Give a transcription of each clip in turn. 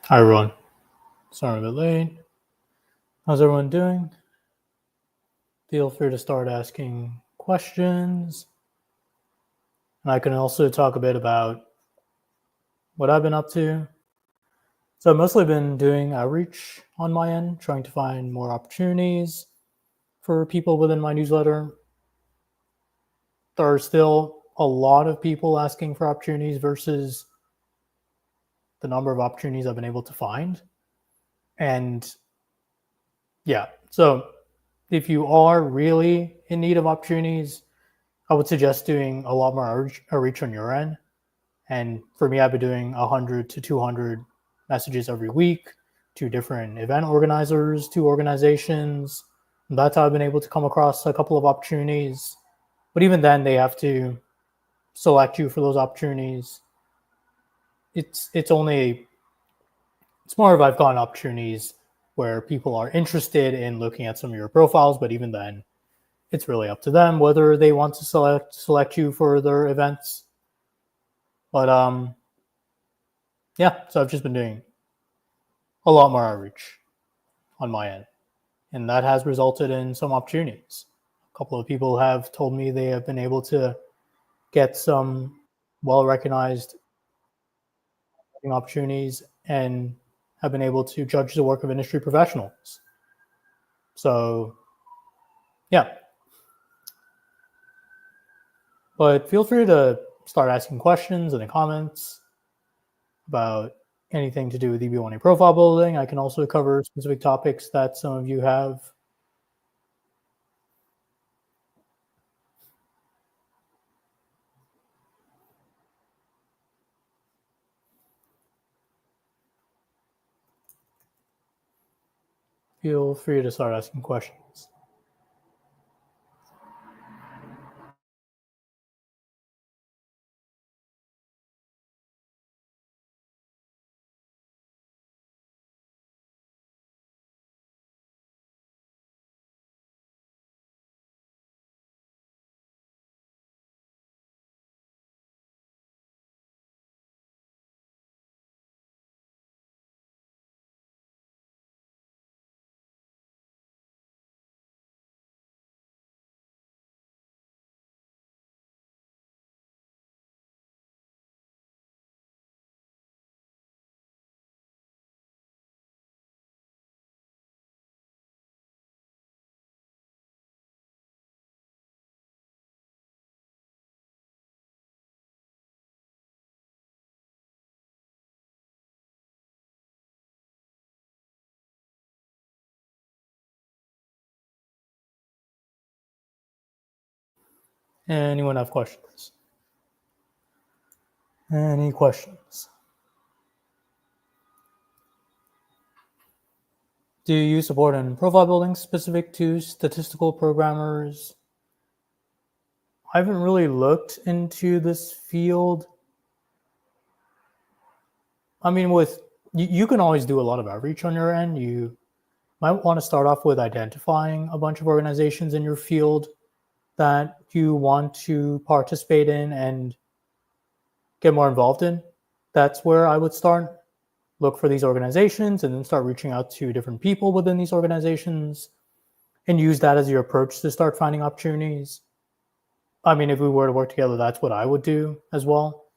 Hi everyone. Sorry I'm a bit late. How's everyone doing? Feel free to start asking questions. And I can also talk a bit about what I've been up to. So I've mostly been doing outreach on my end, trying to find more opportunities for people within my newsletter. There are still a lot of people asking for opportunities versus the number of opportunities I've been able to find. And yeah, so if you are really in need of opportunities, I would suggest doing a lot more outreach on your end. And for me, I've been doing 100 to 200 messages every week to different event organizers, to organizations. And that's how I've been able to come across a couple of opportunities. But even then, they have to select you for those opportunities. It's more of I've gotten opportunities where people are interested in looking at some of your profiles, but even then, it's really up to them whether they want to select you for their events. But yeah, so I've just been doing a lot more outreach on my end, and that has resulted in some opportunities. A couple of people have told me they have been able to get some well-recognized opportunities and have been able to judge the work of industry professionals. So yeah, but feel free to start asking questions in the comments about anything to do with EB-1A profile building. I can also cover specific topics that some of you have. Feel free to start asking questions. Anyone have questions? Any questions? Do you support in profile building specific to statistical programmers? I haven't really looked into this field. I mean, you can always do a lot of outreach on your end. You might want to start off with identifying a bunch of organizations in your field that you want to participate in and get more involved in. That's where I would start. Look for these organizations and then start reaching out to different people within these organizations and use that as your approach to start finding opportunities. I mean, if we were to work together, that's what I would do as well.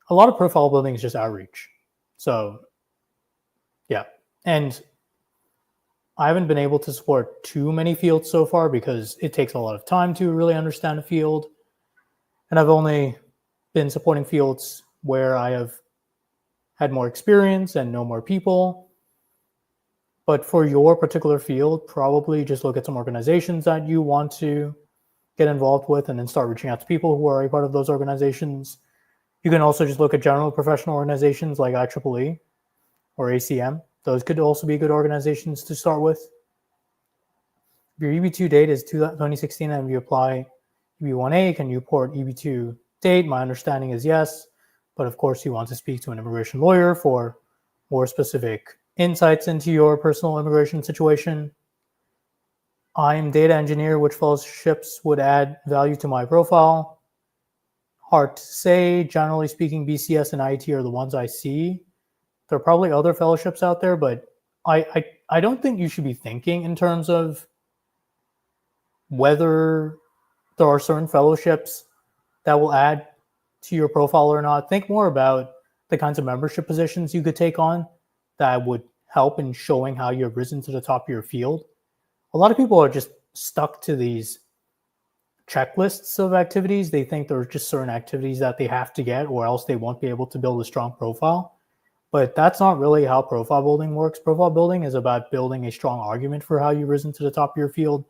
A lot of profile building is just outreach. So yeah. And I haven't been able to support too many fields so far because it takes a lot of time to really understand a field. And I've only been supporting fields where I have had more experience and know more people. But for your particular field, probably just look at some organizations that you want to get involved with and then start reaching out to people who are a part of those organizations. You can also just look at general professional organizations like IEEE or ACM. Those could also be good organizations to start with. If your EB2 date is 2016 and you apply EB-1A, can you port EB2 date? My understanding is yes, but of course you want to speak to an immigration lawyer for more specific insights into your personal immigration situation. I'm data engineer, which fellowships would add value to my profile. Hard to say. Generally speaking, BCS and IT are the ones I see There are probably other fellowships out there, but I don't think you should be thinking in terms of whether there are certain fellowships that will add to your profile or not. Think more about the kinds of membership positions you could take on that would help in showing how you've risen to the top of your field. A lot of people are just stuck to these checklists of activities. They think there are just certain activities that they have to get, or else they won't be able to build a strong profile. But that's not really how profile building works. Profile building is about building a strong argument for how you've risen to the top of your field.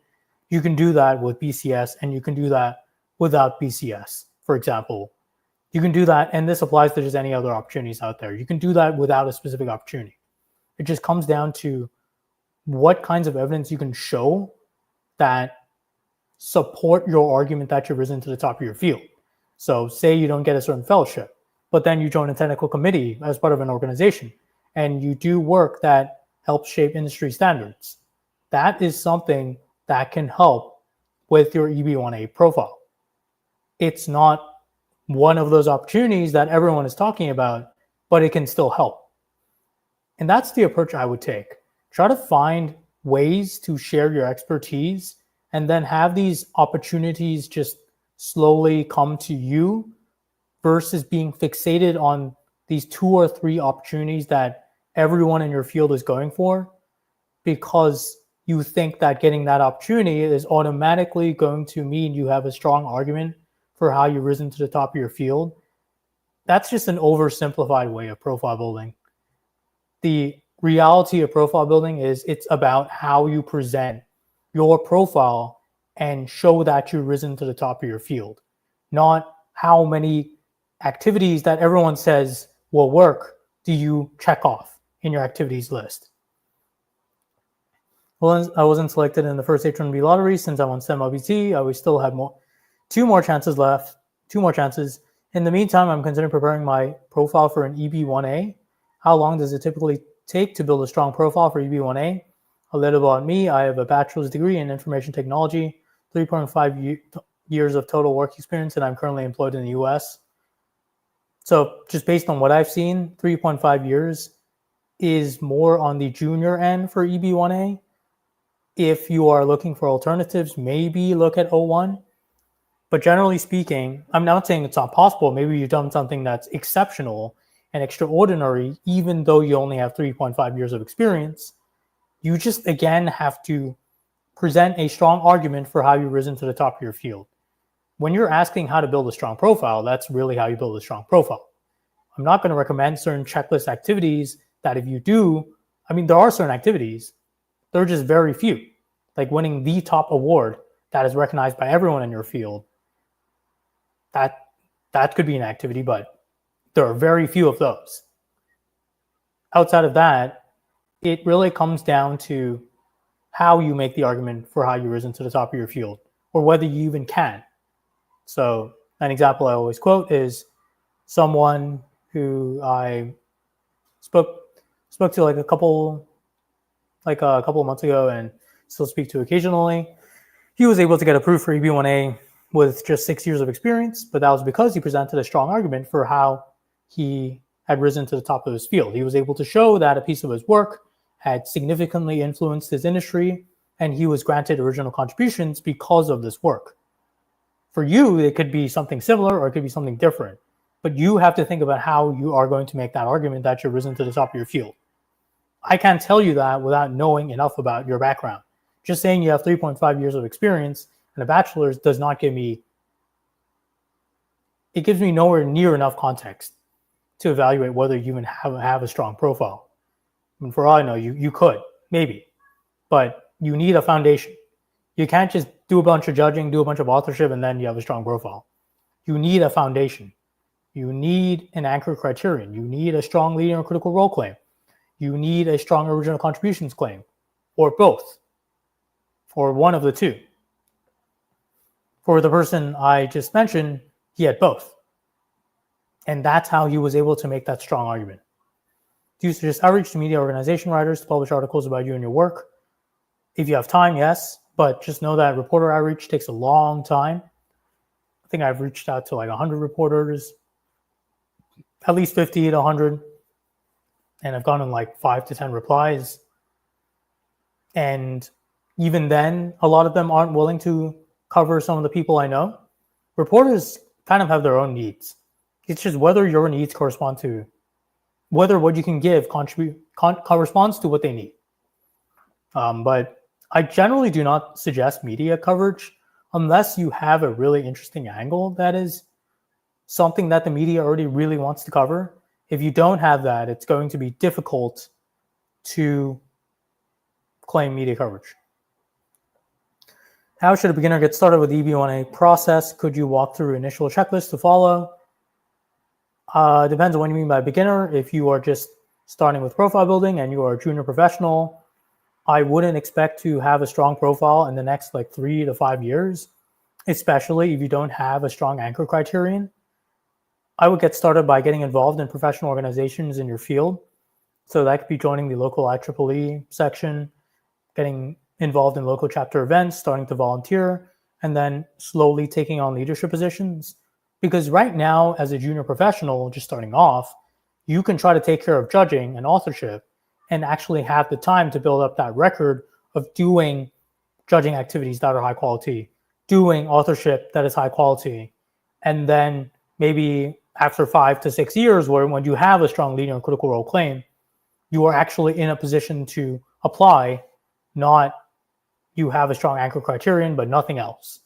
You can do that with BCS, and you can do that without BCS. For example, you can do that, and this applies to just any other opportunities out there. You can do that without a specific opportunity. It just comes down to what kinds of evidence you can show that support your argument that you've risen to the top of your field. So say you don't get a certain fellowship, but then you join a technical committee as part of an organization, and you do work that helps shape industry standards. That is something that can help with your EB-1A profile. It's not one of those opportunities that everyone is talking about, but it can still help. And that's the approach I would take. Try to find ways to share your expertise and then have these opportunities just slowly come to you versus being fixated on these 2 or 3 opportunities that everyone in your field is going for, because you think that getting that opportunity is automatically going to mean you have a strong argument for how you've risen to the top of your field. That's just an oversimplified way of profile building. The reality of profile building is it's about how you present your profile and show that you've risen to the top of your field, not how many activities that everyone says will work do you check off in your activities list. Well, I wasn't selected in the first H1B lottery since I won STEM LBT. I would still have 2 more chances left, 2 more chances. In the meantime, I'm considering preparing my profile for an EB-1A. How long does it typically take to build a strong profile for EB-1A? A little about me. I have a bachelor's degree in information technology, 3.5 years of total work experience, and I'm currently employed in the US. So just based on what I've seen, 3.5 years is more on the junior end for EB-1A. If you are looking for alternatives, maybe look at 01. But generally speaking, I'm not saying it's not possible. Maybe you've done something that's exceptional and extraordinary, even though you only have 3.5 years of experience. You just, again, have to present a strong argument for how you've risen to the top of your field. When you're asking how to build a strong profile, that's really how you build a strong profile. I'm not going to recommend certain checklist activities that if you do, I mean, there are certain activities, there are just very few. Like winning the top award that is recognized by everyone in your field, that could be an activity, but there are very few of those. Outside of that, it really comes down to how you make the argument for how you risen to the top of your field, or whether you even can. So an example I always quote is someone who I spoke to like a couple of months ago and still speak to occasionally. He was able to get approved for EB-1A with just 6 years of experience, but that was because he presented a strong argument for how he had risen to the top of his field. He was able to show that a piece of his work had significantly influenced his industry, and he was granted original contributions because of this work. For you, it could be something similar or it could be something different, but you have to think about how you are going to make that argument that you've risen to the top of your field. I can't tell you that without knowing enough about your background. Just saying you have 3.5 years of experience and a bachelor's does not give me, it gives me nowhere near enough context to evaluate whether you even have a strong profile. I mean, for all I know, you could, maybe, but you need a foundation. You can't just do a bunch of judging, do a bunch of authorship, and then you have a strong profile. You need a foundation. You need an anchor criterion. You need a strong leading or critical role claim. You need a strong original contributions claim, or both, or one of the two. For the person I just mentioned, he had both. And that's how he was able to make that strong argument. Do you suggest outreach to media organization writers to publish articles about you and your work? If you have time, yes, but just know that reporter outreach takes a long time. I think I've reached out to like 100 reporters, at least 50 to 100. and I've gotten like 5 to 10 replies. And even then, a lot of them aren't willing to cover some of the people I know. Reporters kind of have their own needs. It's just whether your needs correspond to, whether what you can give corresponds to what they need. But I generally do not suggest media coverage unless you have a really interesting angle that is something that the media already really wants to cover. If you don't have that, it's going to be difficult to claim media coverage. How should a beginner get started with the EB-1A process? Could you walk through initial checklist to follow? Depends on what you mean by beginner. If you are just starting with profile building and you are a junior professional, I wouldn't expect to have a strong profile in the next like 3 to 5 years, especially if you don't have a strong anchor criterion. I would get started by getting involved in professional organizations in your field. So that could be joining the local IEEE section, getting involved in local chapter events, starting to volunteer, and then slowly taking on leadership positions. Because right now, as a junior professional, just starting off, you can try to take care of judging and authorship and actually have the time to build up that record of doing judging activities that are high quality, doing authorship that is high quality. And then maybe after 5 to 6 years, where when you have a strong leader and critical role claim, you are actually in a position to apply, not you have a strong anchor criterion, but nothing else.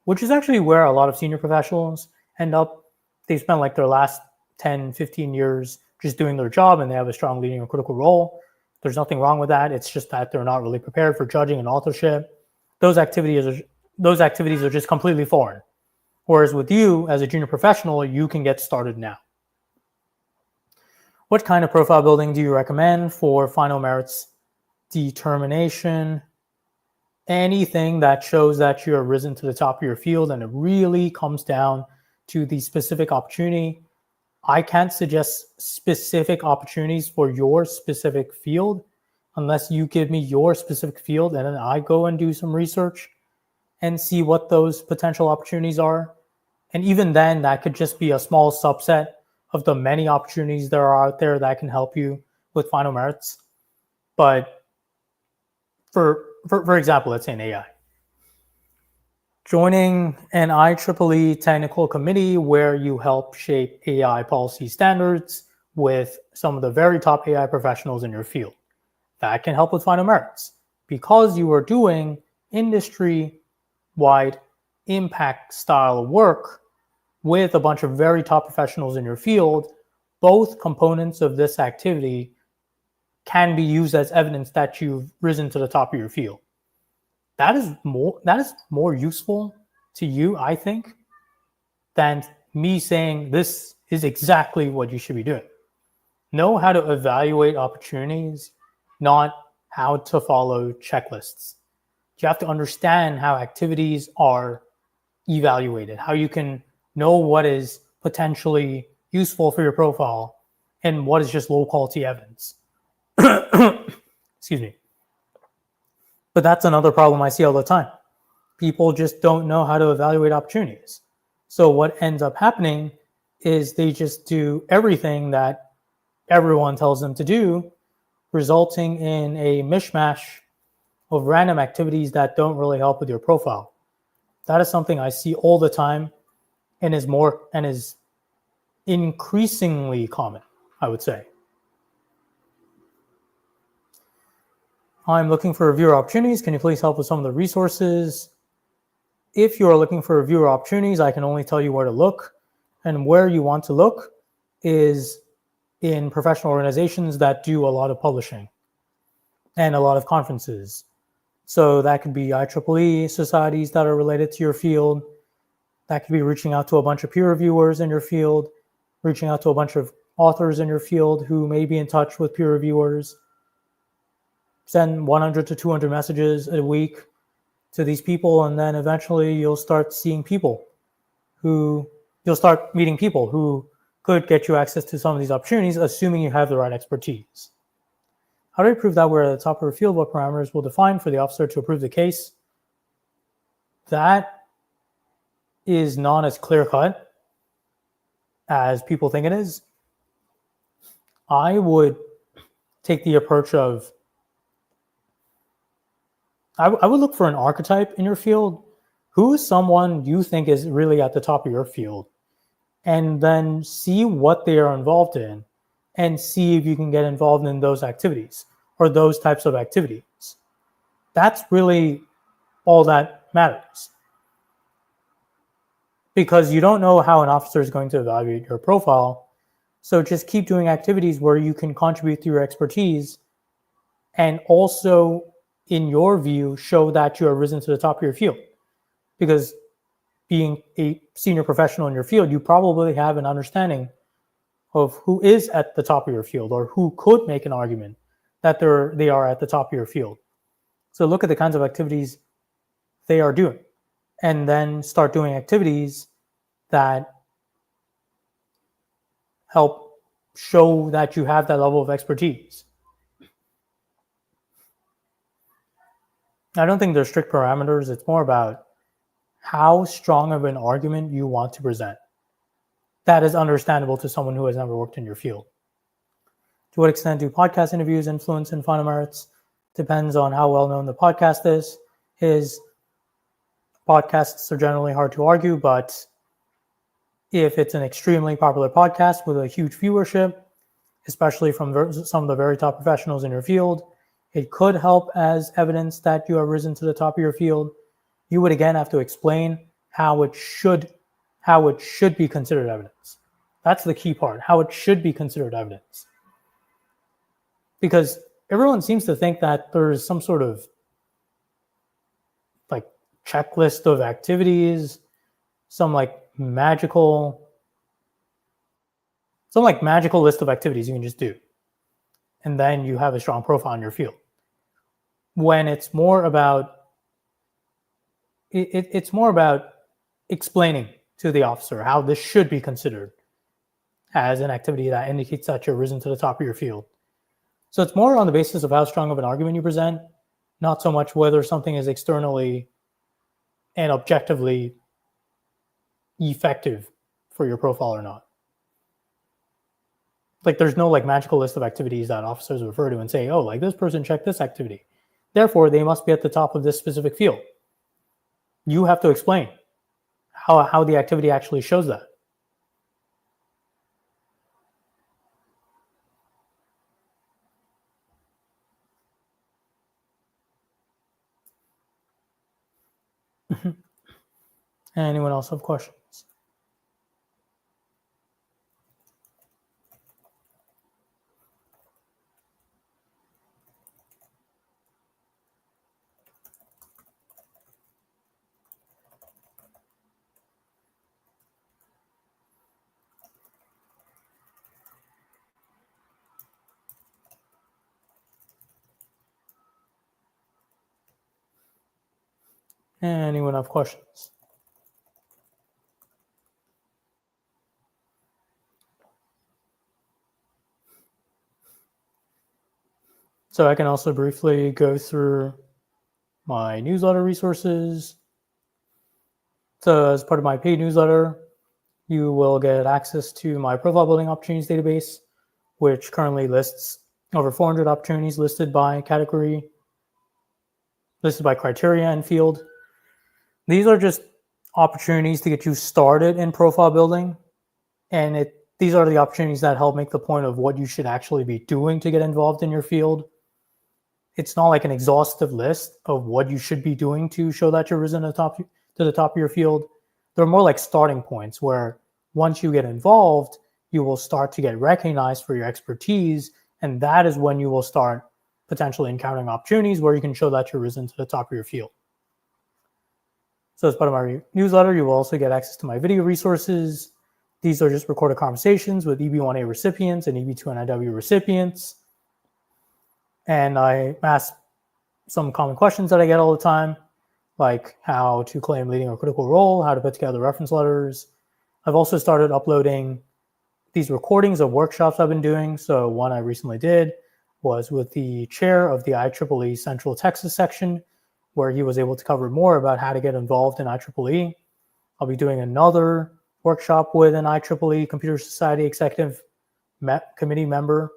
Which is actually where a lot of senior professionals end up. They spend like their last 10, 15 years just doing their job and they have a strong leading or critical role. There's nothing wrong with that. It's just that they're not really prepared for judging and authorship. Those activities are just completely foreign. Whereas with you, as a junior professional, you can get started now. What kind of profile building do you recommend for final merits determination? Anything that shows that you have risen to the top of your field and it really comes down to the specific opportunity. I can't suggest specific opportunities for your specific field unless you give me your specific field and then I go and do some research and see what those potential opportunities are. And even then, that could just be a small subset of the many opportunities there are out there that can help you with final merits. But for example, let's say an AI. Joining an IEEE technical committee where you help shape AI policy standards with some of the very top AI professionals in your field. That can help with final merits because you are doing industry-wide impact style work with a bunch of very top professionals in your field. Both components of this activity can be used as evidence that you've risen to the top of your field. That is more useful to you, I think, than me saying this is exactly what you should be doing. Know how to evaluate opportunities, not how to follow checklists. You have to understand how activities are evaluated, how you can know what is potentially useful for your profile and what is just low quality evidence. Excuse me. But that's another problem I see all the time. People just don't know how to evaluate opportunities. So what ends up happening is they just do everything that everyone tells them to do, resulting in a mishmash of random activities that don't really help with your profile. That is something I see all the time and is increasingly common, I would say. I'm looking for reviewer opportunities. Can you please help with some of the resources? If you are looking for reviewer opportunities, I can only tell you where to look. And where you want to look is in professional organizations that do a lot of publishing and a lot of conferences. So that could be IEEE societies that are related to your field. That could be reaching out to a bunch of peer reviewers in your field, reaching out to a bunch of authors in your field who may be in touch with peer reviewers. Send 100 to 200 messages a week to these people, and then eventually you'll start meeting people who could get you access to some of these opportunities, assuming you have the right expertise. How do you prove that we're at the top of our field? What parameters will define for the officer to approve the case? That is not as clear-cut as people think it is. I would take the approach of, I would look for an archetype in your field. Who is someone you think is really at the top of your field? And then see what they are involved in and see if you can get involved in those activities or those types of activities. That's really all that matters. Because you don't know how an officer is going to evaluate your profile. So just keep doing activities where you can contribute through your expertise and also, in your view, show that you are risen to the top of your field. Because being a senior professional in your field, you probably have an understanding of who is at the top of your field or who could make an argument that they are at the top of your field. So look at the kinds of activities they are doing and then start doing activities that help show that you have that level of expertise. I don't think there's strict parameters. It's more about how strong of an argument you want to present that is understandable to someone who has never worked in your field. To what extent do podcast interviews influence in final merits? Depends on how well known the podcast is. His podcasts are generally hard to argue, but if it's an extremely popular podcast with a huge viewership, especially from some of the very top professionals in your field, it could help as evidence that you have risen to the top of your field. You would again have to explain how it should be considered evidence. That's the key part, how it should be considered evidence. Because everyone seems to think that there's some sort of like checklist of activities, some magical list of activities you can just do. And then you have a strong profile in your field. When it's more about explaining to the officer how this should be considered as an activity that indicates that you're risen to the top of your field. So it's more on the basis of how strong of an argument you present, not so much whether something is externally and objectively effective for your profile or not. There's no magical list of activities that officers refer to and say, oh, this person checked this activity, therefore they must be at the top of this specific field. You have to explain how the activity actually shows that. Anyone else have questions? Anyone have questions? So I can also briefly go through my newsletter resources. So as part of my paid newsletter, you will get access to my profile building opportunities database, which currently lists over 400 opportunities listed by category, listed by criteria and field. These are just opportunities to get you started in profile building. And these are the opportunities that help make the point of what you should actually be doing to get involved in your field. It's not like an exhaustive list of what you should be doing to show that you're risen to the top of your field. They're more like starting points where once you get involved, you will start to get recognized for your expertise. And that is when you will start potentially encountering opportunities where you can show that you're risen to the top of your field. So as part of my newsletter, you will also get access to my video resources. These are just recorded conversations with EB-1A recipients and EB-2NIW recipients. And I ask some common questions that I get all the time, like how to claim leading a critical role, how to put together reference letters. I've also started uploading these recordings of workshops I've been doing. So one I recently did was with the chair of the IEEE Central Texas section, where he was able to cover more about how to get involved in IEEE. I'll be doing another workshop with an IEEE Computer Society Executive Committee member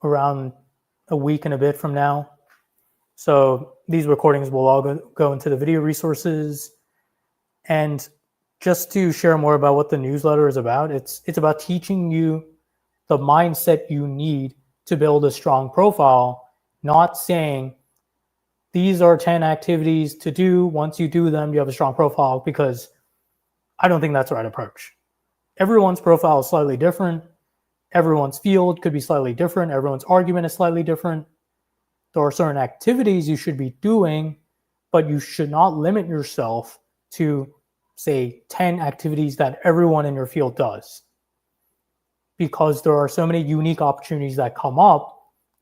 around a week and a bit from now. So these recordings will all go into the video resources. And just to share more about what the newsletter is about, it's about teaching you the mindset you need to build a strong profile, not saying these are 10 activities to do. Once you do them, you have a strong profile, because I don't think that's the right approach. Everyone's profile is slightly different. Everyone's field could be slightly different. Everyone's argument is slightly different. There are certain activities you should be doing, but you should not limit yourself to, say, 10 activities that everyone in your field does, because there are so many unique opportunities that come up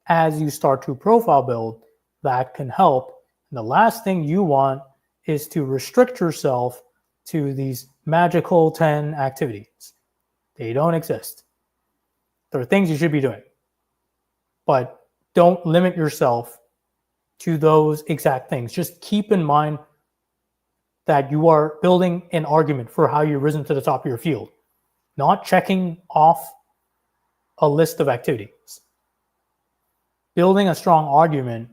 as you start to profile build that can help. And the last thing you want is to restrict yourself to these magical 10 activities. They don't exist. There are things you should be doing, but don't limit yourself to those exact things. Just keep in mind that you are building an argument for how you've risen to the top of your field, not checking off a list of activities. Building a strong argument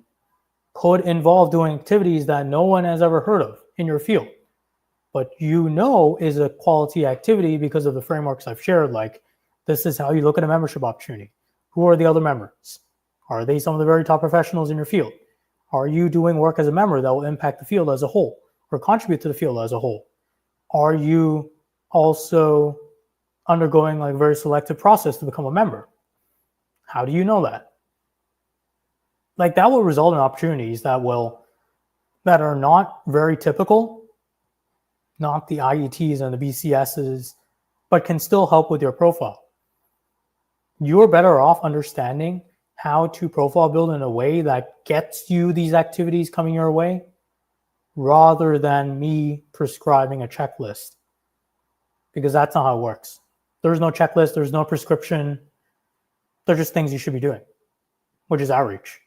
could involve doing activities that no one has ever heard of in your field, but you know is a quality activity because of the frameworks I've shared. Like, this is how you look at a membership opportunity. Who are the other members? Are they some of the very top professionals in your field? Are you doing work as a member that will impact the field as a whole or contribute to the field as a whole? Are you also undergoing like a very selective process to become a member? How do you know that? Like, that will result in opportunities that are not very typical, not the IETs and the BCSs, but can still help with your profile. You're better off understanding how to profile build in a way that gets you these activities coming your way, rather than me prescribing a checklist, because that's not how it works. There's no checklist, there's no prescription. They're just things you should be doing, which is outreach.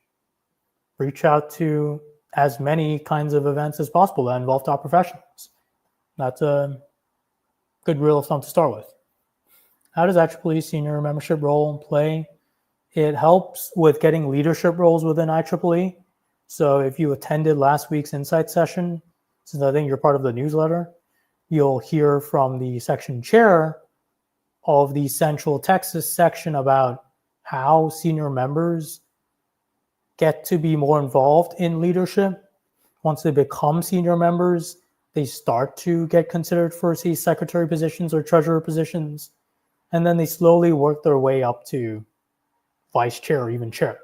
Reach out to as many kinds of events as possible that involve top professionals. That's a good rule of thumb to start with. How does IEEE senior membership role play? It helps with getting leadership roles within IEEE. So if you attended last week's Insight session, since I think you're part of the newsletter, you'll hear from the section chair of the Central Texas section about how senior members get to be more involved in leadership. Once they become senior members, they start to get considered for, say, secretary positions or treasurer positions, and then they slowly work their way up to vice chair or even chair.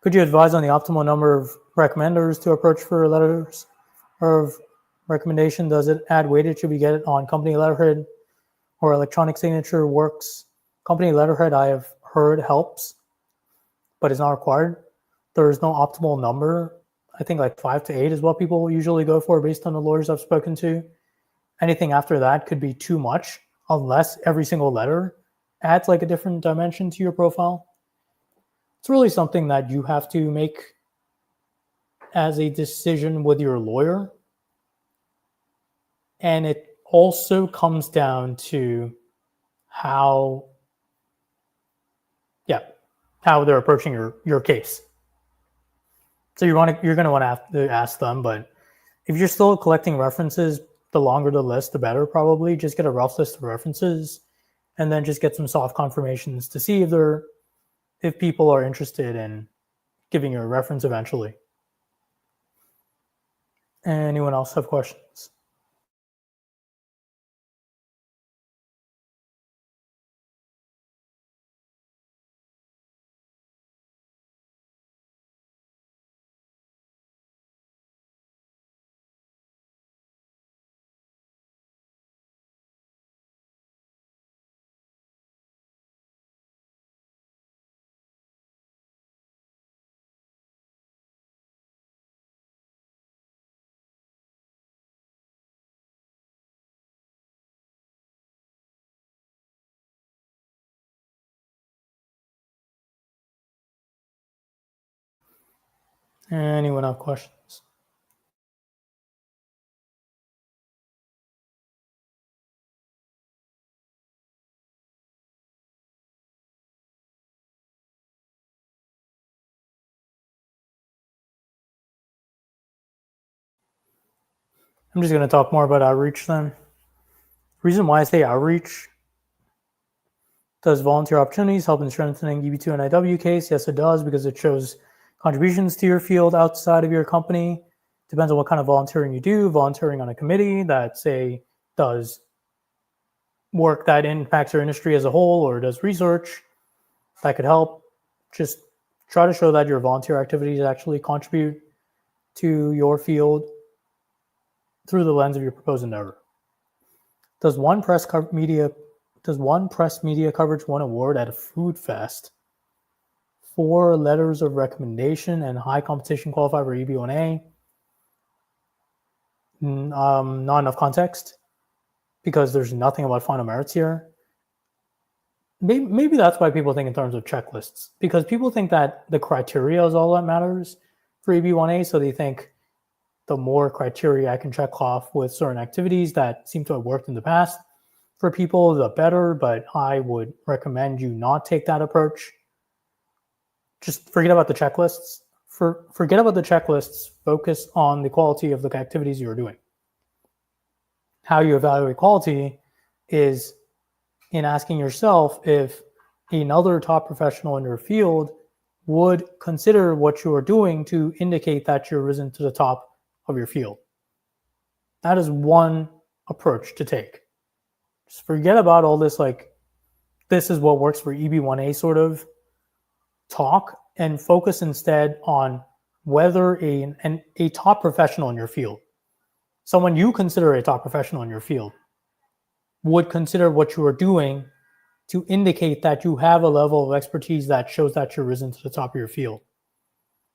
Could you advise on the optimal number of recommenders to approach for letters of recommendation? Does it add weightage? Should we get it on company letterhead or electronic signature works? Company letterhead, I have heard, helps, but it's not required. There is no optimal number. I think like 5 to 8 is what people usually go for based on the lawyers I've spoken to. Anything after that could be too much, unless every single letter adds like a different dimension to your profile. It's really something that you have to make as a decision with your lawyer. And it also comes down to how they're approaching your case. So you're going to want to have to ask them, but if you're still collecting references, the longer the list, the better probably. Just get a rough list of references and then just get some soft confirmations to see if people are interested in giving you a reference eventually. Anyone else have questions? Anyone have questions? I'm just going to talk more about outreach then. The reason why I say outreach, does volunteer opportunities help in strengthening EB-1A case? Yes, it does, because it shows contributions to your field outside of your company. Depends on what kind of volunteering you do. Volunteering on a committee that, say, does work that impacts your industry as a whole or does research, that could help. Just try to show that your volunteer activities actually contribute to your field through the lens of your proposed endeavor. Does one press media coverage win award at a food fest? 4 letters of recommendation and high competition qualify for EB-1A. Not enough context, because there's nothing about final merits here. Maybe that's why people think in terms of checklists, because people think that the criteria is all that matters for EB-1A. So they think the more criteria I can check off with certain activities that seem to have worked in the past for people, the better. But I would recommend you not take that approach. Just forget about the checklists. Forget about the checklists. Focus on the quality of the activities you're doing. How you evaluate quality is in asking yourself if another top professional in your field would consider what you are doing to indicate that you're risen to the top of your field. That is one approach to take. Just forget about all this, like, this is what works for EB-1A sort of talk, and focus instead on whether a top professional in your field, someone you consider a top professional in your field, would consider what you are doing to indicate that you have a level of expertise that shows that you're risen to the top of your field.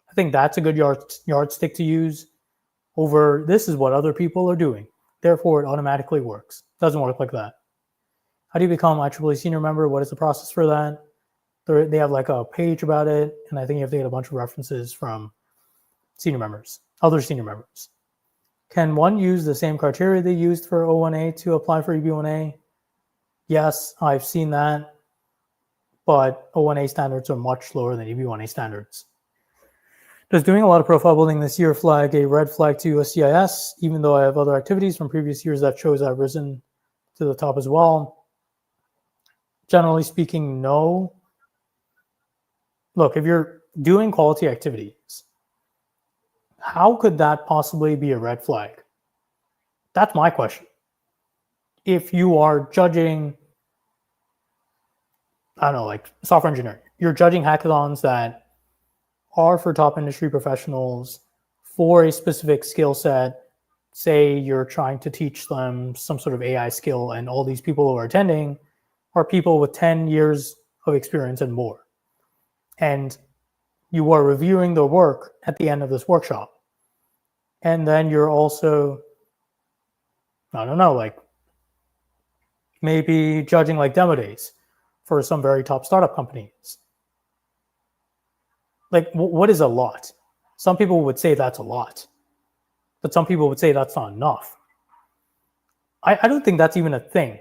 I think that's a good yardstick to use over this is what other people are doing, therefore it automatically works. Doesn't work like that. How do you become IEEE senior member? What is the process for that? They have like a page about it, and I think you have to get a bunch of references from senior members, other senior members. Can one use the same criteria they used for O1A to apply for EB-1A? Yes, I've seen that, but O1A standards are much lower than EB-1A standards. Does doing a lot of profile building this year flag a red flag to USCIS, even though I have other activities from previous years that shows I've risen to the top as well? Generally speaking, no. Look, if you're doing quality activities, how could that possibly be a red flag? That's my question. If you are judging, I don't know, like software engineering, you're judging hackathons that are for top industry professionals for a specific skill set. Say you're trying to teach them some sort of AI skill, and all these people who are attending are people with 10 years of experience and more. And you are reviewing the work at the end of this workshop. And then you're also, I don't know, like maybe judging like demo days for some very top startup companies. Like, what is a lot? Some people would say that's a lot, but some people would say that's not enough. I don't think that's even a thing.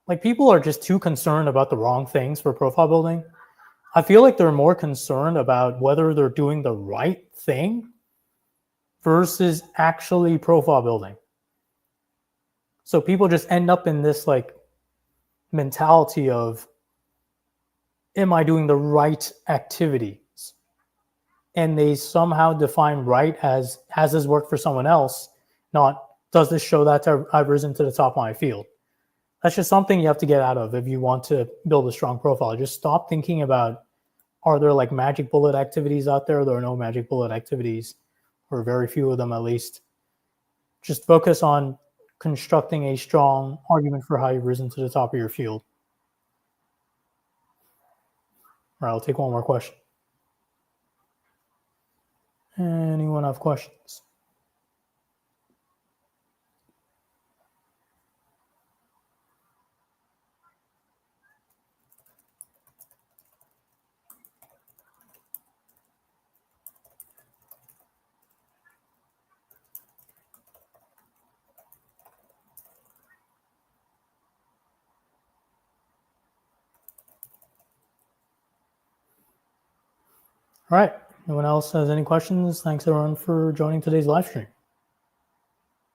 Like, people are just too concerned about the wrong things for profile building. I feel like they're more concerned about whether they're doing the right thing versus actually profile building. So people just end up in this like mentality of, am I doing the right activities? And they somehow define right as, has this worked for someone else? Not, does this show that I've risen to the top of my field? That's just something you have to get out of if you want to build a strong profile. Just stop thinking about, are there like magic bullet activities out there? There are no magic bullet activities, or very few of them at least. Just focus on constructing a strong argument for how you've risen to the top of your field. All right, I'll take one more question. Anyone have questions? All right, anyone else has any questions? Thanks everyone for joining today's live stream.